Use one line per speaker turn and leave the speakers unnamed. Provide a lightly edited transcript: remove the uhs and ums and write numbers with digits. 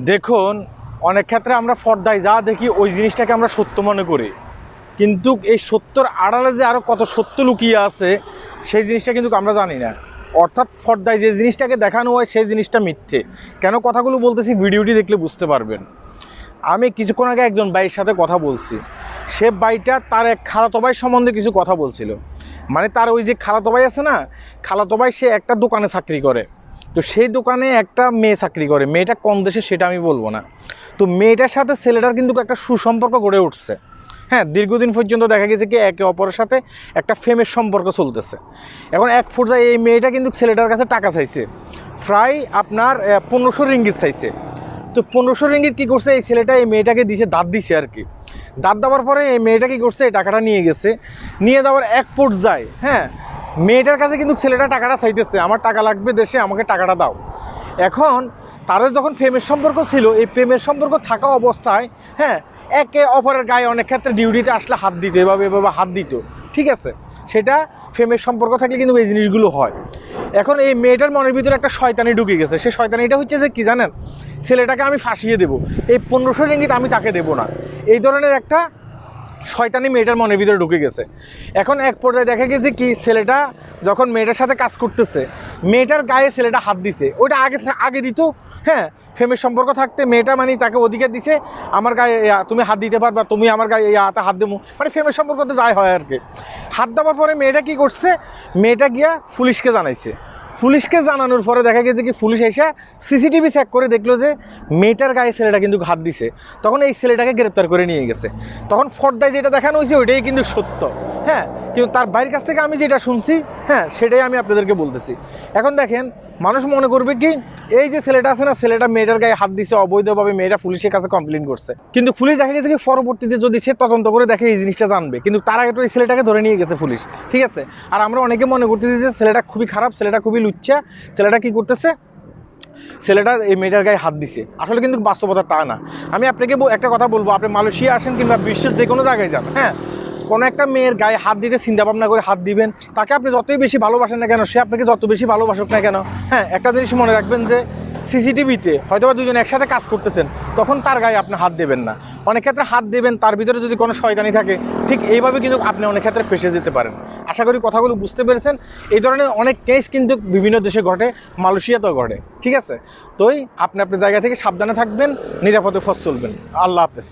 দেখুন, অনেক ক্ষেত্রে আমরা পর্দায় যা দেখি ওই জিনিসটাকে আমরা সত্য মনে করি, কিন্তু এই সত্যর আড়ালে যে আরও কত সত্য লুকিয়ে আছে সেই জিনিসটা কিন্তু আমরা জানি না। অর্থাৎ পর্দায় যে জিনিসটাকে দেখানো হয় সেই জিনিসটা মিথ্যে। কেন কথাগুলো বলতেছি ভিডিওটি দেখলে বুঝতে পারবেন। আমি কিছুক্ষণ আগে একজন ভাইয়ের সাথে কথা বলছি, সে ভাইটা তার এক খালাতো ভাই সম্বন্ধে কিছু কথা বলছিল। মানে তার ওই যে খালাতো ভাই আছে না, খালাতো ভাই সে একটা দোকানে চাকরি করে, তো সেই দোকানে একটা মেয়ে চাকরি করে। মেয়েটা কোন দেশে সেটা আমি বলবো না। তো মেয়েটার সাথে ছেলেটার কিন্তু একটা সুসম্পর্ক গড়ে উঠছে। হ্যাঁ, দীর্ঘদিন পর্যন্ত দেখা গেছে কি একে অপরের সাথে একটা ফেমের সম্পর্ক চলতেছে। এখন এক পর্যায়ে এই মেয়েটা কিন্তু ছেলেটার কাছে টাকা চাইছে, প্রায় আপনার 1500 রিঙ্গিত চাইছে। তো 1500 রিঙ্গিত কী করছে, এই ছেলেটা এই মেয়েটাকে দিছে, দাঁত দিছে আর কি। দাঁত দেওয়ার পরে এই মেয়েটা কী করছে, এই টাকাটা নিয়ে গেছে। নিয়ে যাওয়ার এক পর্যায়ে হ্যাঁ, মেয়েটার কাছে কিন্তু ছেলেটা টাকাটা চাইতেছে, আমার টাকা লাগবে দেশে, আমাকে টাকাটা দাও। এখন তাদের যখন প্রেমের সম্পর্ক ছিল, এই প্রেমের সম্পর্ক থাকা অবস্থায় হ্যাঁ, একে অপরের গায়ে অনেক ক্ষেত্রে ডিউটিতে আসলে হাত দিত, এভাবে হাত দিত, ঠিক আছে। সেটা প্রেমের সম্পর্ক থাকলে কিন্তু এই জিনিসগুলো হয়। এখন এই মেয়েটার মনের ভিতরে একটা শয়তানি ঢুকে গেছে। সেই শয়তানিটা হচ্ছে যে কী জানেন, ছেলেটাকে আমি ফাঁসিয়ে দেবো, এই 1500 রিঙ্গিত আমি তাকে দেবো না, এই ধরনের একটা শয়তানি মেয়েটার মনের ভিতরে ঢুকে গেছে। এখন এক পর্যায়ে দেখা গেছে কি, ছেলেটা যখন মেয়েটার সাথে কাজ করতেছে, মেয়েটার গায়ে ছেলেটা হাত দিছে। ওইটা আগে দিত হ্যাঁ, প্রেমের সম্পর্ক থাকতে মেয়েটা মানে তাকে অধিকার দিছে, আমার গায়ে তুমি হাত দিতে পারবা, তুমি আমার গায়ে হাতে হাত দেবো, মানে প্রেমের সম্পর্কতে যাই হয় আর কি। হাত দেওয়ার পরে মেয়েটা কী করছে, মেয়েটা গিয়া পুলিশকে জানাইছে। পুলিশকে জানানোর পরে দেখা গেছে কি, পুলিশ এসে সিসিটিভি চেক করে দেখলো যে মেয়েটার গায়ে ছেলেটা কিন্তু হাত দিছে। তখন এই ছেলেটাকে গ্রেপ্তার করে নিয়ে গেছে। তখন পর্দায় যেটা দেখানো হয়েছে ওইটাই কিন্তু সত্য। হ্যাঁ, কিন্তু তার ভাইয়ের কাছ থেকে আমি যেটা শুনছি হ্যাঁ, সেটাই আমি আপনাদেরকে বলতেছি। এখন দেখেন, মানুষ মনে করবে কি, এই যে ছেলেটা আছে না, ছেলেটা মেয়েটার গায়ে হাত দিছে অবৈধভাবে, মেয়েটা পুলিশের কাছে কমপ্লেন করছে। কিন্তু পুলিশ দেখা গেছে কি, পরবর্তীতে যদি সে তদন্ত করে দেখে এই জিনিসটা জানবে, কিন্তু তার আগে তো এই ছেলেটাকে ধরে নিয়ে গেছে পুলিশ, ঠিক আছে। আর আমরা অনেকে মনে করতেছি যে ছেলেটা খুবই খারাপ, ছেলেটা খুবই লুচ্চা, ছেলেটা কি করতেছে, ছেলেটা এই মেয়েটার গায়ে হাত দিছে। আসলে কিন্তু বাস্তবতা তা না। আমি আপনাকে একটা কথা বলবো, আপনি মালয়েশিয়া আসেন কিংবা বিশ্বের যে কোনো জায়গায় যান, হ্যাঁ, কোনো একটা মেয়ের গায়ে হাত দিতে চিন্তা ভাবনা করে হাত দিবেন। তাকে আপনি যতই বেশি ভালোবাসেন না কেন, সে আপনাকে যত বেশি ভালোবাসুক না কেন, হ্যাঁ, একটা জিনিস মনে রাখবেন যে সিসিটিভিতে হয়তো বা দুজন একসাথে কাজ করতেছেন, তখন তার গায়ে আপনি হাত দেবেন না। অনেক ক্ষেত্রে হাত দেবেন, তার ভিতরে যদি কোনো শয়তানি থাকে, ঠিক এইভাবে কিন্তু আপনি অনেক ক্ষেত্রে ফেঁসে যেতে পারেন। আশা করি কথাগুলো বুঝতে পেরেছেন। এই ধরনের অনেক কেস কিন্তু বিভিন্ন দেশে ঘটে, মালয়েশিয়াতেও ঘটে, ঠিক আছে। তোই আপনি আপনার জায়গা থেকে সাবধানে থাকবেন, নিরাপদে পথ চলবেন। আল্লাহ হাফেজ।